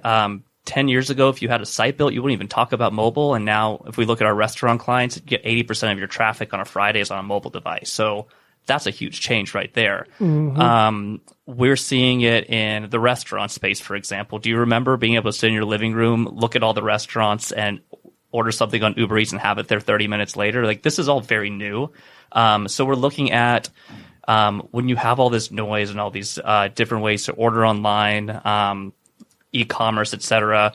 10 years ago, if you had a site built, you wouldn't even talk about mobile. And now if we look at our restaurant clients, you get 80% of your traffic on a Friday is on a mobile device. So that's a huge change right there. We're seeing it in the restaurant space, for example. Do you remember being able to sit in your living room, look at all the restaurants, and order something on Uber Eats and have it there 30 minutes later? Like, this is all very new. So we're looking at when you have all this noise and all these different ways to order online, e-commerce, etc.,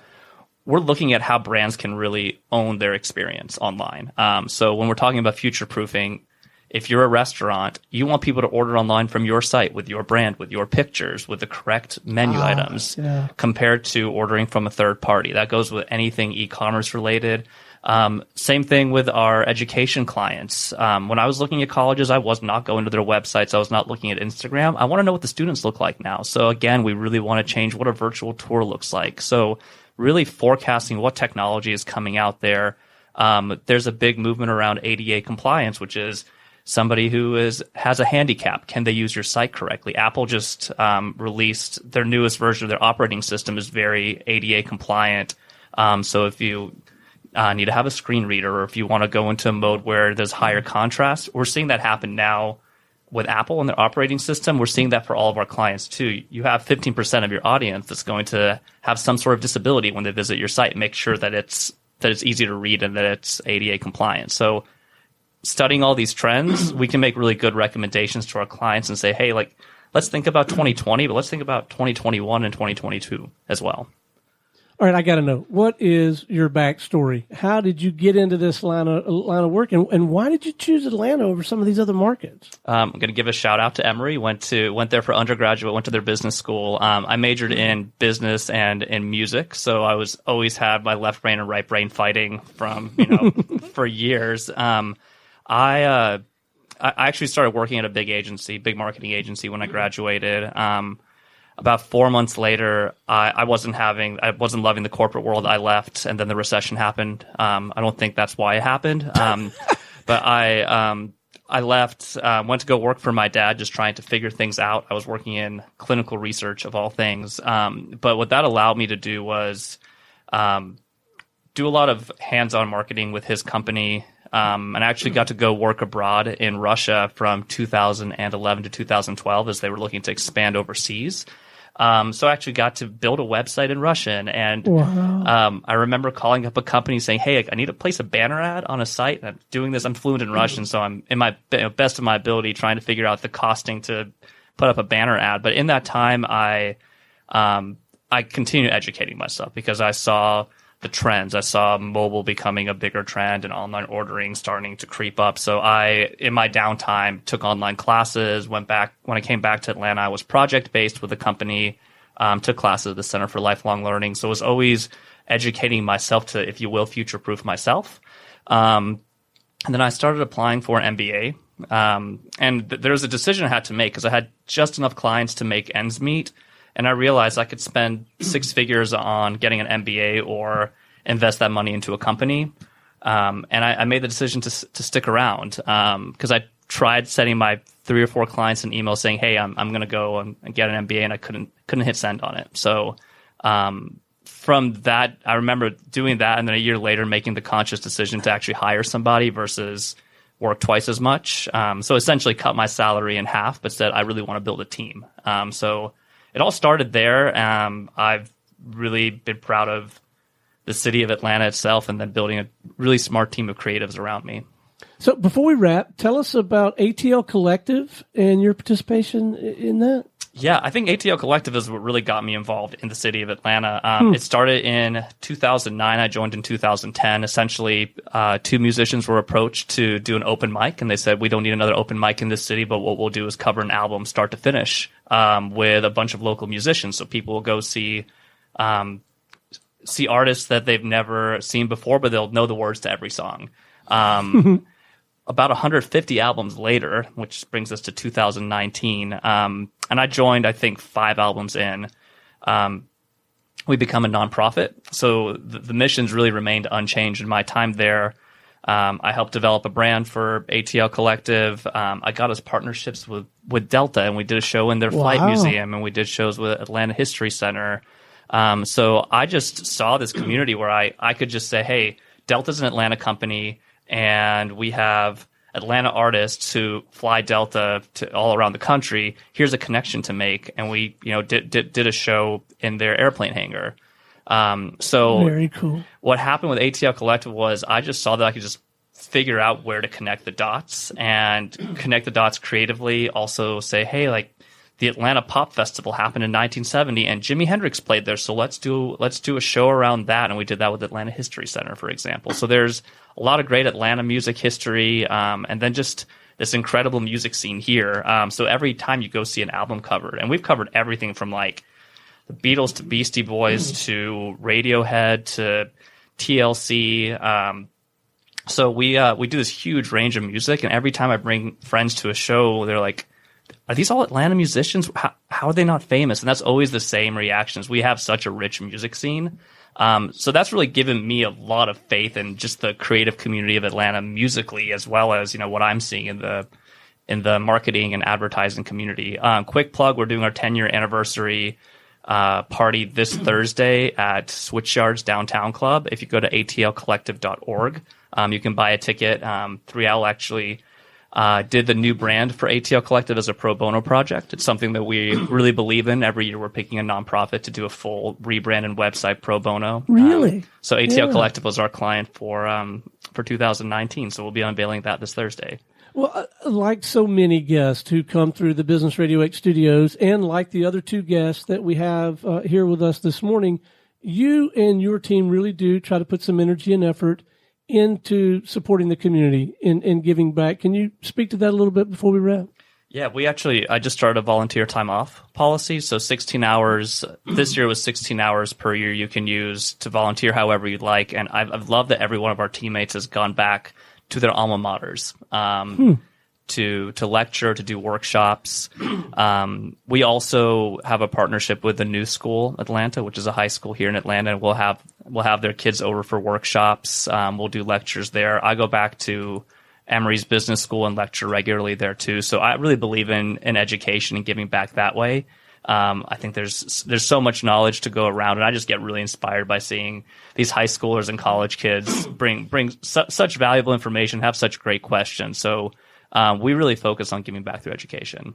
we're looking at how brands can really own their experience online. So when we're talking about future-proofing, if you're a restaurant, you want people to order online from your site with your brand, with your pictures, with the correct menu items, compared to ordering from a third party. That goes with anything e-commerce related. Same thing with our education clients. When I was looking at colleges, I was not going to their websites. I was not looking at Instagram. I want to know what the students look like now. So again, we really want to change what a virtual tour looks like. So really forecasting what technology is coming out there. There's a big movement around ADA compliance, which is somebody who has a handicap. Can they use your site correctly? Apple just released their newest version of their operating system is very ADA compliant. So if you need to have a screen reader, or if you want to go into a mode where there's higher contrast, we're seeing that happen now with Apple and their operating system. We're seeing that for all of our clients too. You have 15% of your audience that's going to have some sort of disability when they visit your site. Make sure that it's easy to read and that it's ADA compliant. So studying all these trends, we can make really good recommendations to our clients and say, hey, like, let's think about 2020, but let's think about 2021 and 2022 as well. All right, I got to know, what is your backstory? How did you get into this line of work, and why did you choose Atlanta over some of these other markets? I'm going to give a shout out to Emory. Went there for undergraduate. Went to their business school. I majored in business and in music, so I always had my left brain and right brain fighting from for years. I actually started working at a big marketing agency when I graduated. About 4 months later, I wasn't loving the corporate world. I left, and then the recession happened. I don't think that's why it happened. But I left, went to go work for my dad, just trying to figure things out. I was working in clinical research of all things. But what that allowed me to do was do a lot of hands-on marketing with his company. And I actually got to go work abroad in Russia from 2011 to 2012 as they were looking to expand overseas. So I actually got to build a website in Russian, and wow. I remember calling up a company saying, hey, I need to place a banner ad on a site. And I'm doing this. I'm fluent in Russian, so I'm in my best of my ability trying to figure out the costing to put up a banner ad. But in that time, I continued educating myself because I saw the trends. I saw mobile becoming a bigger trend and online ordering starting to creep up. So I, in my downtime, took online classes, went back. When I came back to Atlanta, I was project-based with a company, took classes at the Center for Lifelong Learning. So I was always educating myself to, if you will, future-proof myself. And then I started applying for an MBA. And there was a decision I had to make because I had just enough clients to make ends meet. And I realized I could spend 6 figures on getting an MBA or invest that money into a company. And I made the decision to stick around because I tried sending my 3 or 4 clients an email saying, hey, I'm going to go and get an MBA, and I couldn't hit send on it. So from that, I remember doing that, and then a year later making the conscious decision to actually hire somebody versus work twice as much. So essentially cut my salary in half, but said I really want to build a team. So it all started there. I've really been proud of the city of Atlanta itself, and then building a really smart team of creatives around me. So before we wrap, tell us about ATL Collective and your participation in that. Yeah, I think ATL Collective is what really got me involved in the city of Atlanta. It started in 2009. I joined in 2010. Essentially, 2 musicians were approached to do an open mic, and they said, we don't need another open mic in this city, but what we'll do is cover an album start to finish with a bunch of local musicians. So people will go see artists that they've never seen before, but they'll know the words to every song. About 150 albums later, which brings us to 2019, and I joined, I think, 5 albums in. We become a nonprofit, so the missions really remained unchanged in my time there. I helped develop a brand for ATL Collective. I got us partnerships with Delta, and we did a show in their flight museum, and we did shows with Atlanta History Center. So I just saw this community where I could just say, hey, Delta's an Atlanta company, and we have Atlanta artists who fly Delta to all around the country. Here's a connection to make, and we, did a show in their airplane hangar. So very cool. What happened with ATL Collective was I just saw that I could just figure out where to connect the dots and connect the dots creatively. Also say, hey, like the Atlanta Pop Festival happened in 1970, and Jimi Hendrix played there. So let's do a show around that, and we did that with Atlanta History Center, for example. So there's a lot of great Atlanta music history, and then just this incredible music scene here. So every time you go see an album covered, and we've covered everything from like the Beatles to Beastie Boys to Radiohead to TLC. So we do this huge range of music, and every time I bring friends to a show, they're like, are these all Atlanta musicians? How are they not famous? And that's always the same reactions. We have such a rich music scene. So that's really given me a lot of faith in just the creative community of Atlanta musically, as well as, what I'm seeing in the marketing and advertising community. Quick plug, we're doing our 10-year anniversary party this Thursday at Switchyard's Downtown Club. If you go to atlcollective.org, you can buy a ticket. 3 Owl actually did the new brand for ATL Collective as a pro bono project. It's something that we really believe in. Every year we're picking a nonprofit to do a full rebrand and website pro bono. Really? So ATL Collective was our client for 2019. So we'll be unveiling that this Thursday. Well, like so many guests who come through the Business Radio X studios, and like the other two guests that we have here with us this morning, you and your team really do try to put some energy and effort into supporting the community and giving back. Can you speak to that a little bit before we wrap? Yeah, I just started a volunteer time off policy. So 16 hours, this year was 16 hours per year you can use to volunteer however you'd like. And I've loved that every one of our teammates has gone back to their alma maters to lecture, to do workshops. We also have a partnership with the New School Atlanta, which is a high school here in Atlanta. And we'll have their kids over for workshops. We'll do lectures there. I go back to Emory's Business School and lecture regularly there too. So I really believe in education and giving back that way. I think there's so much knowledge to go around, and I just get really inspired by seeing these high schoolers and college kids bring such valuable information, have such great questions. So we really focus on giving back through education.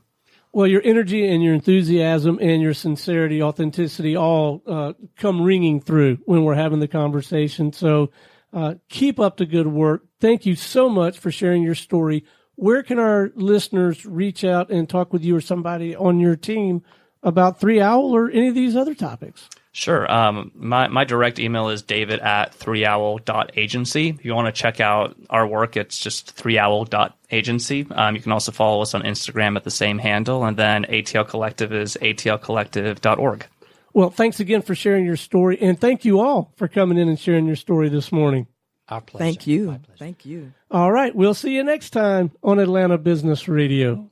Well, your energy and your enthusiasm and your sincerity, authenticity all come ringing through when we're having the conversation. So keep up the good work. Thank you so much for sharing your story. Where can our listeners reach out and talk with you or somebody on your team about 3 Owl or any of these other topics? Sure. My direct email is david@3owl.agency. If you want to check out our work, it's just 3owl.agency. You can also follow us on Instagram at the same handle. And then ATL Collective is atlcollective.org. Well, thanks again for sharing your story. And thank you all for coming in and sharing your story this morning. Our pleasure. Thank you. My pleasure. Thank you. All right. We'll see you next time on Atlanta Business Radio.